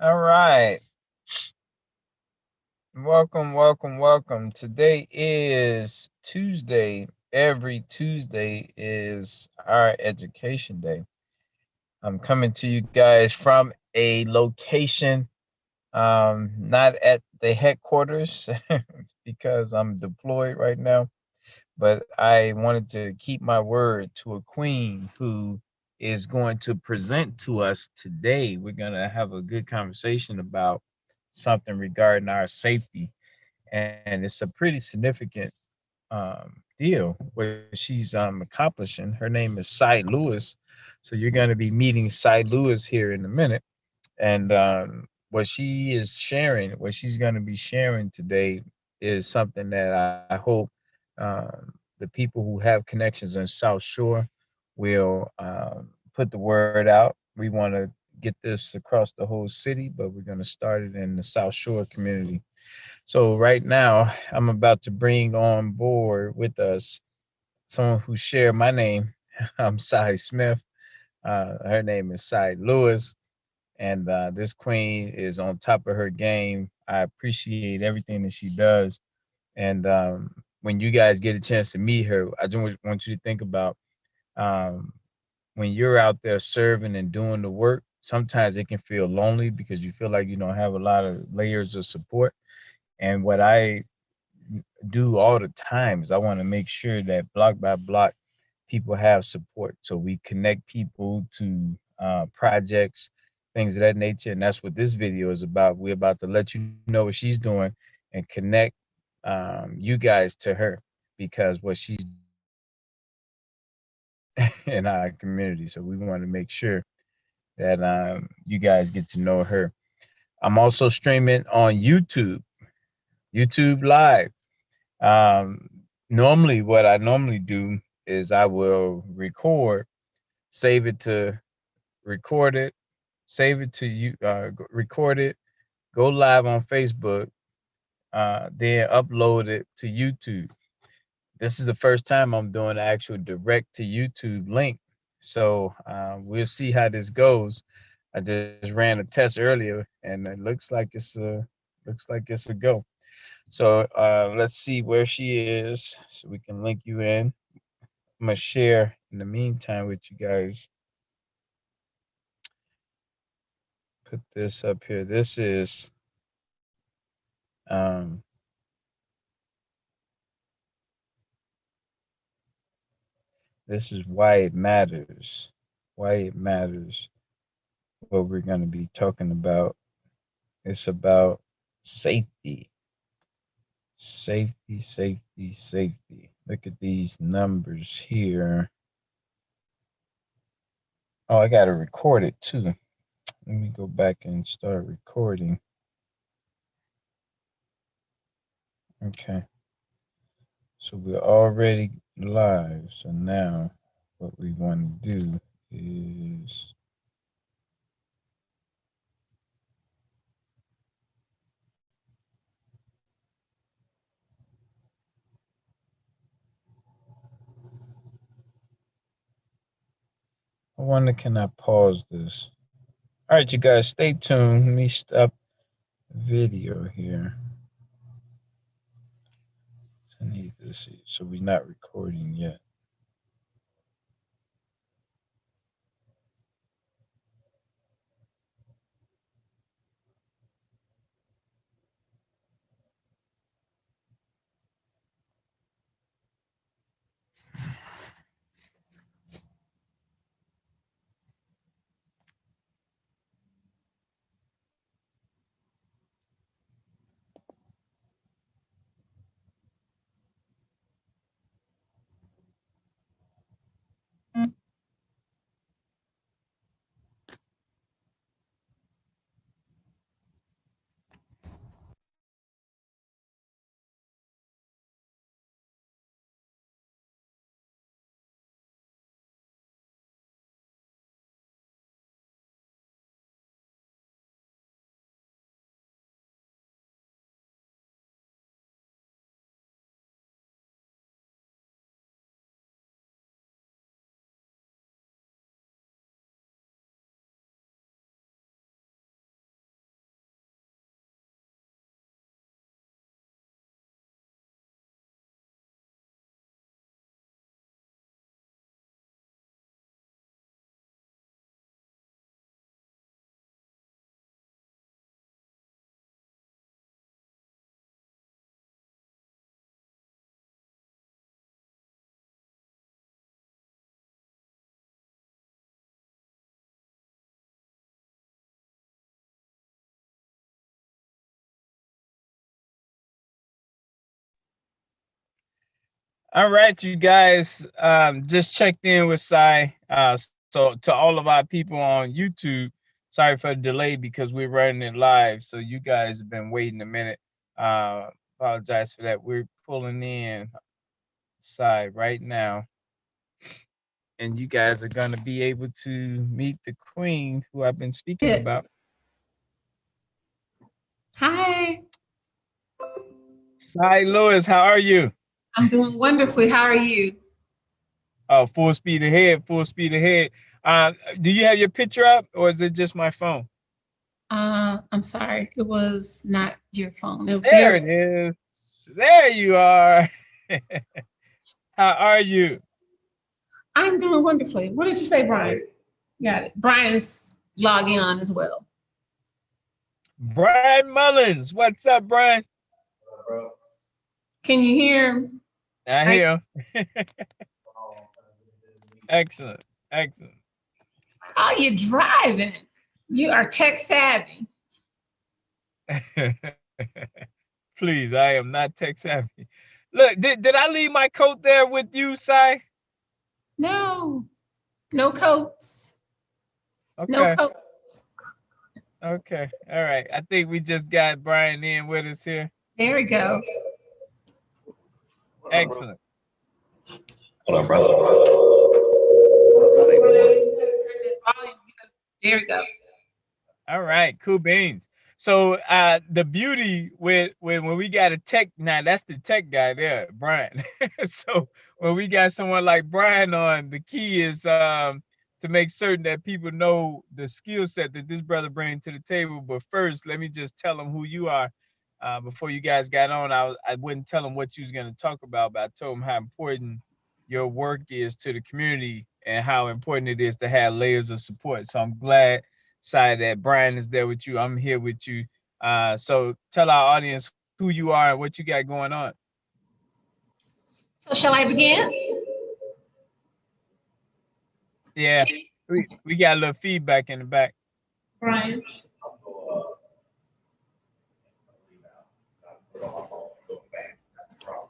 All right. Welcome, welcome, welcome. Today is Tuesday. Every Tuesday is our education day. I'm coming to you guys from a location, not at the headquarters because I'm deployed right now, but I wanted to keep my word to a queen who is going to present to us today. We're going to have a good conversation about something regarding our safety, and it's a pretty significant deal what she's accomplishing. Her name is Cy Lewis, so you're going to be meeting Cy Lewis here in a minute, and what she is sharing, what she's going to be sharing today, is something that I hope the people who have connections in South Shore will put the word out. We want to get this across the whole city, but we're going to start it in the South Shore community. So right now, I'm about to bring on board with us someone who shared my name. I'm Cy Smith. Her name is Cy Lewis, and this queen is on top of her game. I appreciate everything that she does. And when you guys get a chance to meet her, I just want you to think about um, when you're out there serving and doing the work. Sometimes it can feel lonely because you feel like you don't have a lot of layers of support. And what I do all the time is I want to make sure that block by block people have support. So we connect people to projects, things of that nature. And that's what this video is about. We're about to let you know what she's doing and connect you guys to her, because what she's in our community. So we want to make sure that you guys get to know her. I'm also streaming on YouTube Live. Um, Normally, what I normally do is I will save it to record it, save it to you, record it, go live on Facebook, then upload it to YouTube. This is the first time I'm doing the actual direct to YouTube link. So we'll see how this goes. I just ran a test earlier, and it looks like it's a go. So let's see where she is, so we can link you in. I'm gonna share in the meantime with you guys. Put this up here. Um, this is why it matters. Why it matters. What we're gonna be talking about. It's about safety. Safety, safety, safety. Look at these numbers here. Oh, I gotta record it too. Let me go back and start recording. Okay. So we're already live. So now what we want to do is I wonder, can I pause this? All right, you guys, stay tuned. Let me stop the video here. I need this, so we're not recording yet. All right, you guys. Just checked in with Sai. So to all of our people on YouTube, sorry for the delay because we're running it live. So you guys have been waiting a minute. Apologize for that. We're pulling in Sai right now, and you guys are gonna be able to meet the queen who I've been speaking Good. about. Hi, Sai Lewis, how are you? I'm doing wonderfully. How are you? Oh, full speed ahead, full speed ahead. Do you have your picture up, or is it just my phone? I'm sorry, it was not your phone. There it is. There you are. How are you? I'm doing wonderfully. What did you say, Brian? Got it. Brian's logging on as well. Brian Mullins. What's up, Brian? Can you hear him? I Are you, hear him. Excellent. Excellent. oh, you're driving. You are tech savvy. Please, I am not tech savvy. Look, did I leave my coat there with you, Sai? No, no coats. No Okay. coats. Okay. All right. I think we just got Brian in with us here. There we go. Excellent. Hold on, brother. There we go. All right, cool beans. So the beauty with when we got a tech now, that's the tech guy there, Brian. So when we got someone like Brian on, the key is to make certain that people know the skill set that this brother brings to the table. But first, let me just tell them who you are. Before you guys got on, I wouldn't tell them what you was gonna talk about, but I told them how important your work is to the community and how important it is to have layers of support. So I'm glad side that Brian is there with you. I'm here with you. So tell our audience who you are and what you got going on. So shall I begin? Yeah, we got a little feedback in the back. Brian.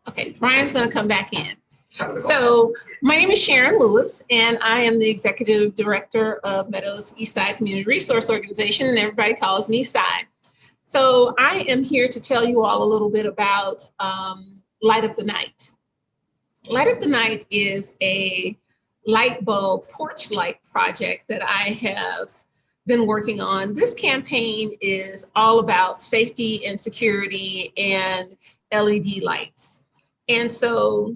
Okay, Brian's going to come back in. So my name is Sharon Lewis, and I am the Executive Director of Meadows Eastside Community Resource Organization, and everybody calls me SI. So I am here to tell you all a little bit about Light Up the Night. Light Up the Night is a light bulb porch light project that I have been working on. This campaign is all about safety and security and LED lights. And so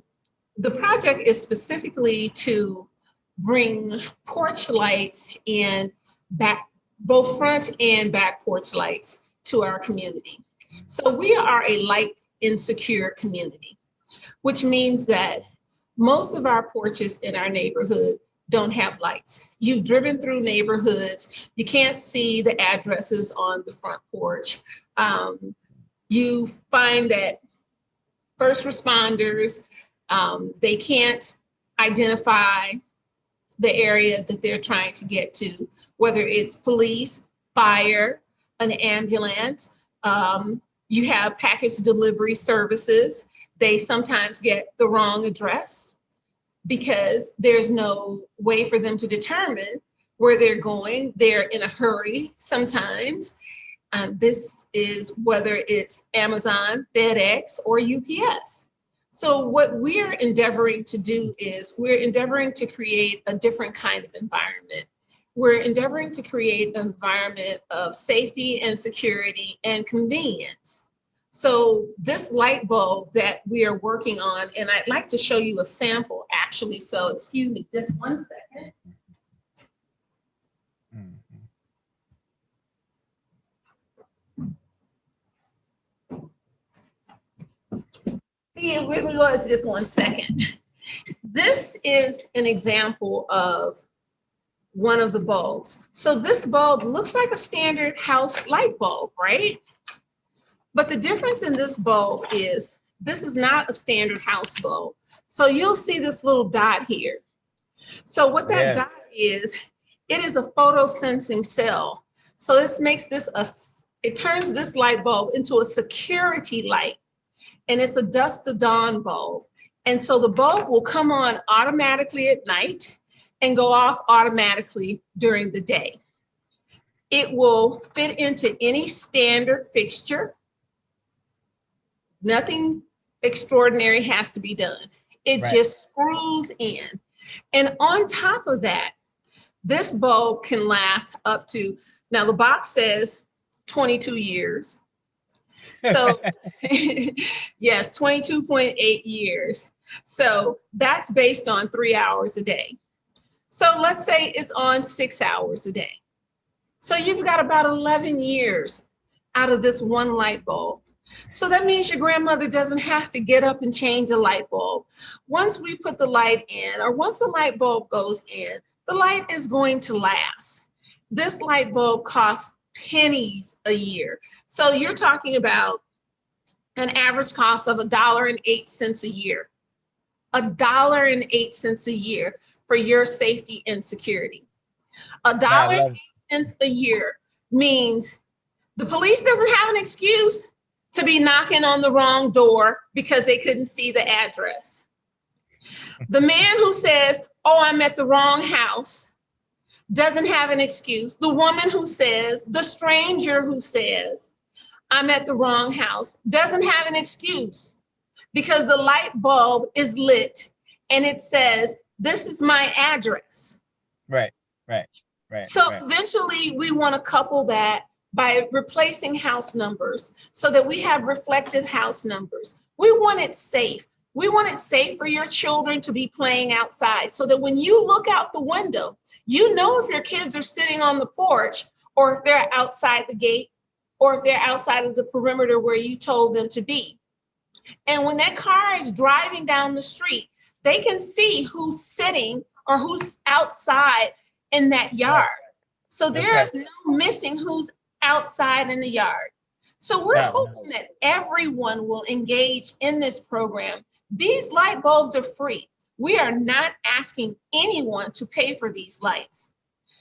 the project is specifically to bring porch lights and back, both front and back porch lights to our community. So we are a light insecure community, which means that most of our porches in our neighborhood don't have lights. You've driven through neighborhoods, you can't see the addresses on the front porch. You find that first responders, they can't identify the area that they're trying to get to, whether it's police, fire, an ambulance. You have package delivery services. They sometimes get the wrong address because there's no way for them to determine where they're going. They're in a hurry sometimes. This is whether it's Amazon, FedEx, or UPS. So what we're endeavoring to do is we're endeavoring to create a different kind of environment. We're endeavoring to create an environment of safety and security and convenience. So this light bulb that we are working on, and I'd like to show you a sample actually, so excuse me just 1 second. See, it really was just 1 second. This is an example of one of the bulbs. So this bulb looks like a standard house light bulb, right? But the difference in this bulb is this is not a standard house bulb. So you'll see this little dot here. So what that dot is, it is a photosensing cell. So this makes this it turns this light bulb into a security light. And it's a dusk to dawn bulb. And so the bulb will come on automatically at night and go off automatically during the day. It will fit into any standard fixture. Nothing extraordinary has to be done. It just screws in. And on top of that, this bulb can last up to, now the box says 22 years. So yes, 22.8 years. So that's based on 3 hours a day. So let's say it's on 6 hours a day. So you've got about 11 years out of this one light bulb. So that means your grandmother doesn't have to get up and change a light bulb. Once we put the light in, or once the light bulb goes in, the light is going to last. This light bulb costs pennies a year. So you're talking about an average cost of $1.08 a year. $1.08 a year for your safety and security. $1.08 a year means the police doesn't have an excuse to be knocking on the wrong door because they couldn't see the address. The man who says, oh, I'm at the wrong house, doesn't have an excuse. The woman who says, the stranger who says, I'm at the wrong house, doesn't have an excuse because the light bulb is lit and it says, this is my address. Right. So eventually we want to couple that by replacing house numbers so that we have reflective house numbers. We want it safe. We want it safe for your children to be playing outside so that when you look out the window, you know if your kids are sitting on the porch or if they're outside the gate or if they're outside of the perimeter where you told them to be. And when that car is driving down the street, they can see who's sitting or who's outside in that yard. So there is no missing who's outside in the yard. So we're hoping that everyone will engage in this program. These light bulbs are free. We are not asking anyone to pay for these lights.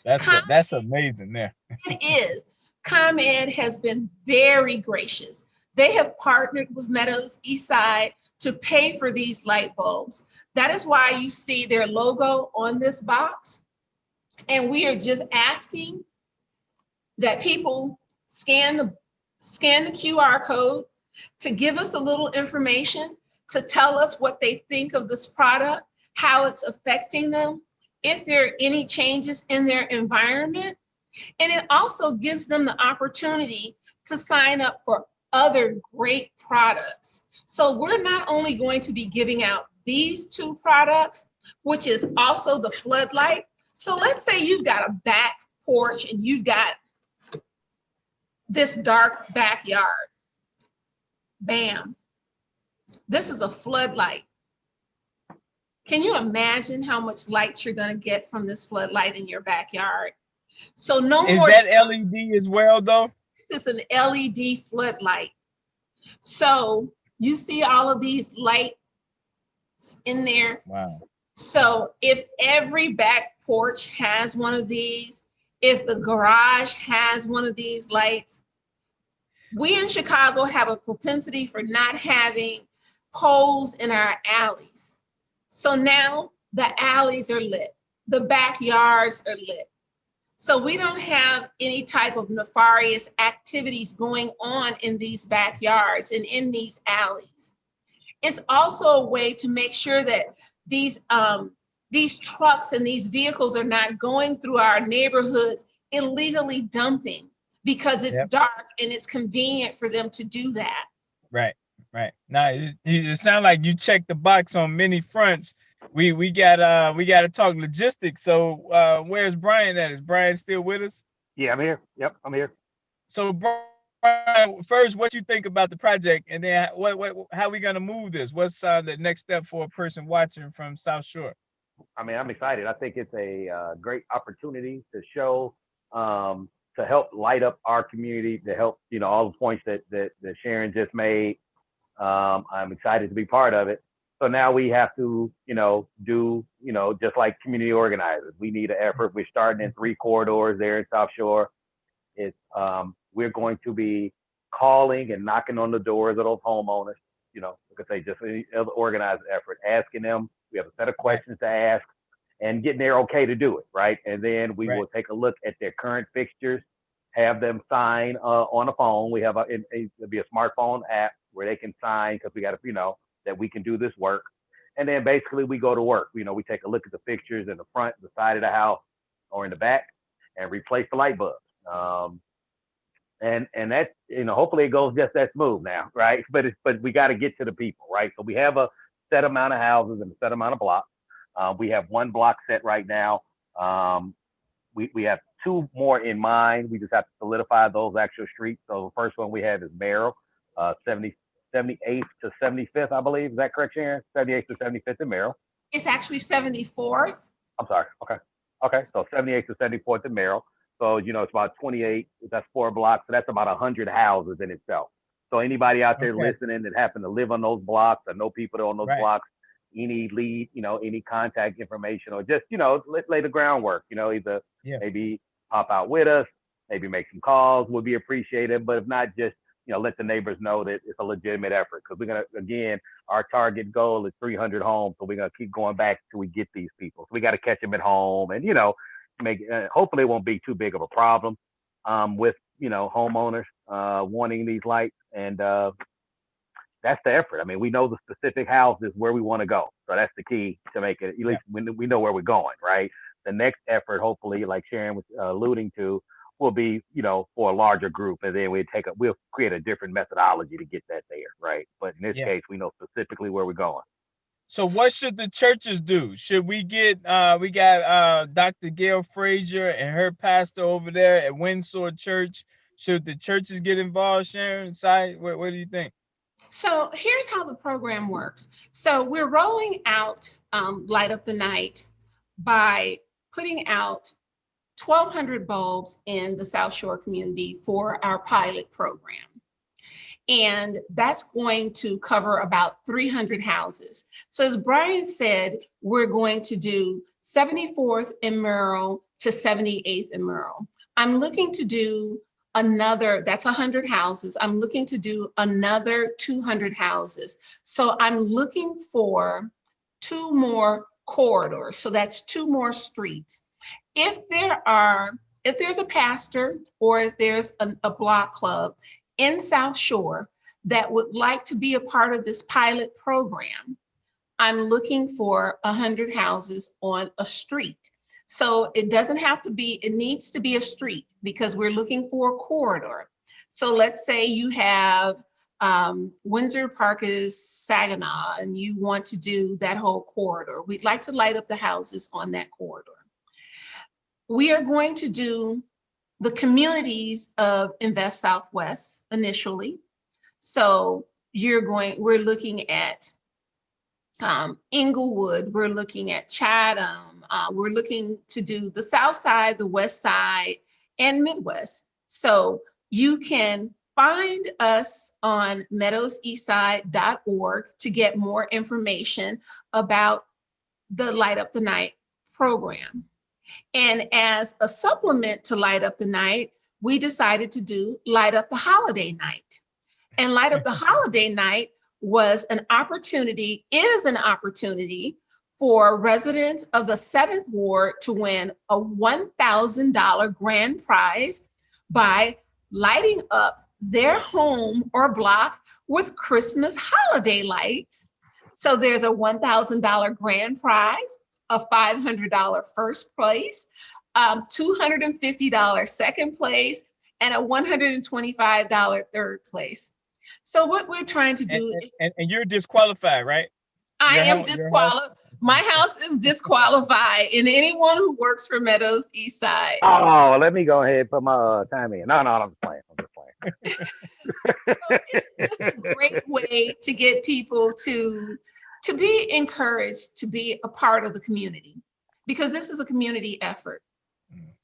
That's amazing there. It is. ComEd has been very gracious. They have partnered with Meadows Eastside to pay for these light bulbs. That is why you see their logo on this box. And we are just asking that people scan the QR code to give us a little information, to tell us what they think of this product, how it's affecting them, if there are any changes in their environment. And it also gives them the opportunity to sign up for other great products. So we're not only going to be giving out these two products, which is also the floodlight. So let's say you've got a back porch and you've got this dark backyard. Bam. This is a floodlight. Can you imagine how much light you're going to get from this floodlight in your backyard? So no more. Is that LED as well, though? This is an LED floodlight. So you see all of these lights in there. Wow. So if every back porch has one of these, if the garage has one of these lights, we in Chicago have a propensity for not having poles in our alleys. So now the alleys are lit, the backyards are lit. So we don't have any type of nefarious activities going on in these backyards and in these alleys. It's also a way to make sure that these trucks and these vehicles are not going through our neighborhoods illegally dumping because it's dark and it's convenient for them to do that. Right. Now it sounds like you checked the box on many fronts. We got to talk logistics. So where's Brian at? Is Brian still with us? Yeah, I'm here. Yep, I'm here. So Brian, first, what you think about the project, and then how we gonna move this? What's the next step for a person watching from South Shore? I mean, I'm excited. I think it's a great opportunity to show, to help light up our community, to help, all the points that Sharon just made. I'm excited to be part of it. So now we have to, do, just like community organizers, we need an effort. We're starting in 3 corridors there in South Shore. It's, we're going to be calling and knocking on the doors of those homeowners, to could say just any other organized effort, asking them. We have a set of questions to ask and getting there okay to do it, right? And then we will take a look at their current fixtures, have them sign on a phone. We have it'll be a smartphone app where they can sign because we got to, that we can do this work. And then basically we go to work. We take a look at the fixtures in the front, the side of the house, or in the back, and replace the light bulbs. And that, hopefully it goes just that smooth now, right? But we got to get to the people, right? So we have a set amount of houses and a set amount of blocks. We have one block set right now. We have two more in mind. We just have to solidify those actual streets. So the first one we have is Merrill, 78th to 75th, I believe. Is that correct, Sharon? 78th to 75th in Merrill. It's actually 74th. I'm sorry. Okay. So 78th to 74th in Merrill. So, it's about 28, that's 4 blocks. So that's about 100 houses in itself. So anybody out there listening that happen to live on those blocks or know people that are on those blocks, any lead, any contact information, or just, lay the groundwork, either maybe pop out with us, maybe make some calls would be appreciated. But if not, just, let the neighbors know that it's a legitimate effort, because we're going to, again, our target goal is 300 homes. So we're going to keep going back till we get these people. So we got to catch them at home and, make hopefully it won't be too big of a problem with homeowners wanting these lights, and that's the effort. I mean, we know the specific houses where we want to go, so that's the key to make it. At least we know where we're going, right? The next effort, hopefully, like Sharon was alluding to, will be for a larger group, and then we'll create a different methodology to get that there, right? But in this case, we know specifically where we're going. So what should the churches do? Should we get we got Dr. Gail Frazier and her pastor over there at Windsor Church. Should the churches get involved, Sharon? What do you think? So here's how the program works. So we're rolling out Light Up the Night by putting out 1,200 bulbs in the South Shore community for our pilot program. And that's going to cover about 300 houses. So as Brian said, we're going to do 74th in Merrill to 78th in Merrill. I'm looking to do another, that's 100 houses. I'm looking to do another 200 houses. So I'm looking for 2 more corridors. So that's 2 more streets. If there's a pastor or if there's a block club in South Shore that would like to be a part of this pilot program, I'm looking for 100 houses on a street. So it doesn't have to be, it needs to be a street because we're looking for a corridor. So let's say you have Windsor Park is Saginaw and you want to do that whole corridor. We'd like to light up the houses on that corridor. We are going to do the communities of Invest Southwest initially. So we're looking at Inglewood, we're looking at Chatham, we're looking to do the South Side, the West Side, and Midwest. So you can find us on meadowseastside.org to get more information about the Light Up the Night program. And as a supplement to Light Up the Night, we decided to do Light Up the Holiday Night. And Light Up the Holiday Night is an opportunity for residents of the 7th Ward to win a $1,000 grand prize by lighting up their home or block with Christmas holiday lights. So there's a $1,000 grand prize, a $500 first place, $250 second place, and a $125 third place. So what we're trying to do and you're disqualified, right? I am disqualified. My house is disqualified, and anyone who works for Meadows East Side. Oh, let me go ahead and put my time in. No, I'm just playing. So it's just a great way to get people to be encouraged to be a part of the community, because this is a community effort.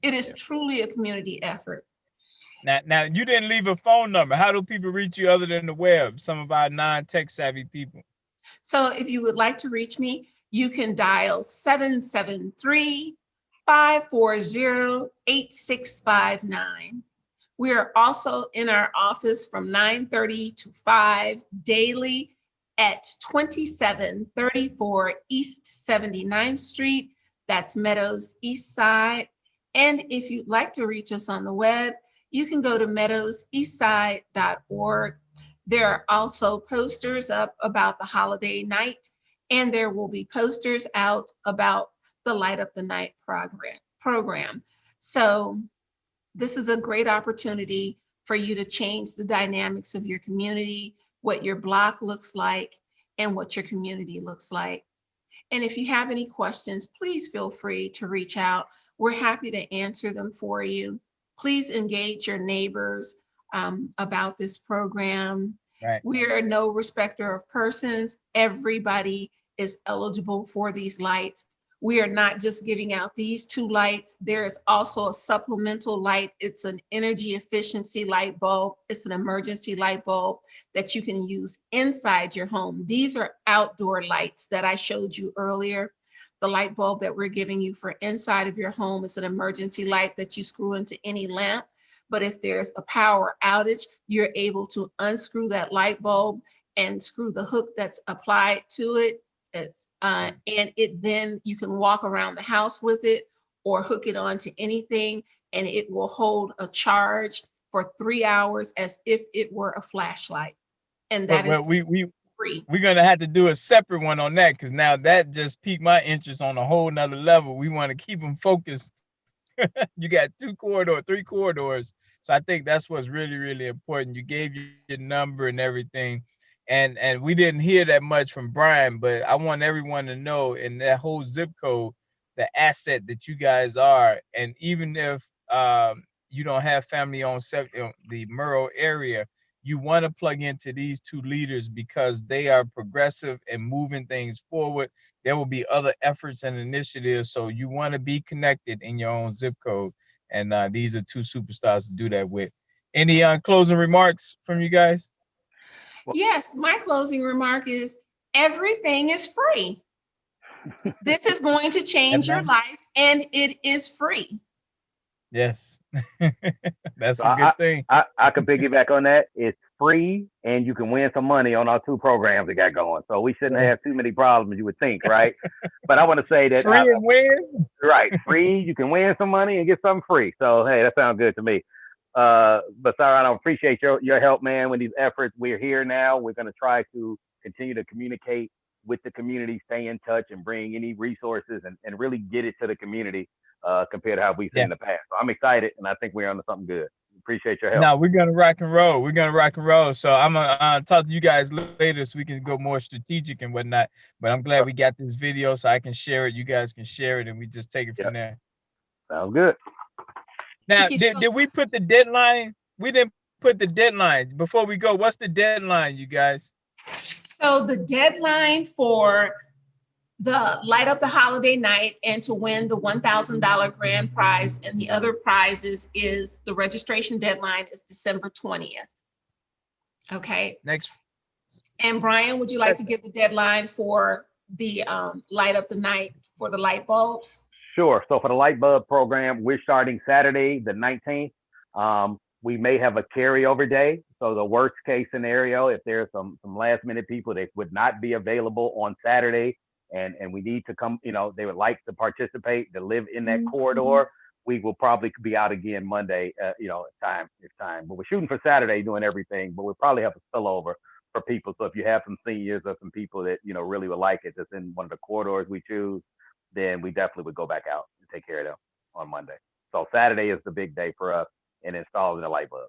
It is truly a community effort. Now, you didn't leave a phone number. How do people reach you other than the web? Some of our non-tech savvy people. So if you would like to reach me, you can dial 773-540-8659. We are also in our office from 9:30 to 5 daily, at 2734 East 79th Street. That's Meadows East Side. And if you'd like to reach us on the web, you can go to meadowseastside.org. There are also posters up about the holiday night, and there will be posters out about the Light Up the Night program. So this is a great opportunity for you to change the dynamics of your community, what your block looks like, and what your community looks like. And if you have any questions, please feel free to reach out. We're happy to answer them for you. Please engage your neighbors about this program. Right. We are no respecter of persons. Everybody is eligible for these lights. We are not just giving out these 2 lights. There is also a supplemental light. It's an energy efficiency light bulb. It's an emergency light bulb that you can use inside your home. These are outdoor lights that I showed you earlier. The light bulb that we're giving you for inside of your home is an emergency light that you screw into any lamp. But if there's a power outage, you're able to unscrew that light bulb and screw the hook that's applied to it. And it then you can walk around the house with it or hook it onto anything, and it will hold a charge for 3 hours as if it were a flashlight. And that is free. We're gonna have to do a separate one on that, because now that just piqued my interest on a whole nother level. We want to keep them focused. You got 3 corridors. So I think that's what's really, really important. You gave your number and everything. And we didn't hear that much from Brian, but I want everyone to know in that whole zip code, the asset that you guys are. And even if you don't have family on the Murrow area, you want to plug into these 2 leaders because they are progressive and moving things forward. There will be other efforts and initiatives. So you want to be connected in your own zip code. And these are 2 superstars to do that with. Any closing remarks from you guys? Yes, my closing remark is everything is free. This is going to change your life, and it is free. Yes. That's a good thing. I can piggyback on that. It's free, and you can win some money on our 2 programs we got going. So we shouldn't have too many problems, you would think, right? But I want to say that free and win. Right, free. You can win some money and get something free. So hey, that sounds good to me. But Sarah, I appreciate your help, man, with these efforts. We're here now. We're going to try to continue to communicate with the community, stay in touch, and bring any resources and really get it to the community compared to how we've seen in the past. So I'm excited, and I think we're on to something good. Appreciate your help. No, we're going to rock and roll. So I'm going to talk to you guys later so we can go more strategic and whatnot. But I'm glad we got this video so I can share it. You guys can share it, and we just take it from there. Sounds good. Now, did we put the deadline? We didn't put the deadline. Before we go, what's the deadline, you guys? So the deadline for the Light Up the Holiday Night and to win the $1,000 grand prize and the other prizes is the registration deadline is December 20th. Okay. Next. And Brian, would you like to give the deadline for the Light Up the Night for the light bulbs? Sure. So for the light bulb program, we're starting Saturday, the 19th. We may have a carryover day. So the worst case scenario, if there's some last minute people that would not be available on Saturday and we need to come, they would like to participate, to live in that corridor, we will probably be out again Monday, it's time. But we're shooting for Saturday doing everything, but we'll probably have a spillover for people. So if you have some seniors or some people that, really would like it, that's in one of the corridors we choose, then we definitely would go back out and take care of them on Monday. So Saturday is the big day for us in installing the light bulb.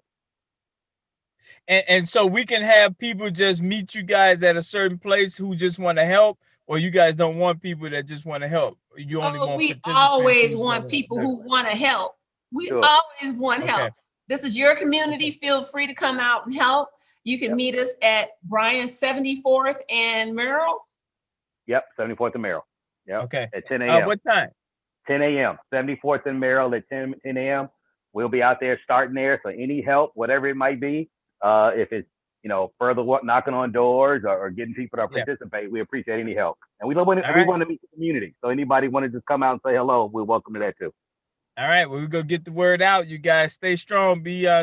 And so we can have people just meet you guys at a certain place who just want to help, or you guys don't want people that just want to help. You only want we always want people who want to help. We always want help. This is your community. Feel free to come out and help. You can meet us at Brian 74th and Merrill. Yep, 74th and Merrill. Yep. Okay. At 10 a.m. What time? 10 a.m. 74th and Merrill at 10 a.m. We'll be out there starting there. So any help, whatever it might be, if it's, further knocking on doors or getting people to participate, we appreciate any help. And we want to meet the community. So anybody want to just come out and say hello, we're welcome to that too. All right. Well, we're going to get the word out. You guys stay strong. Be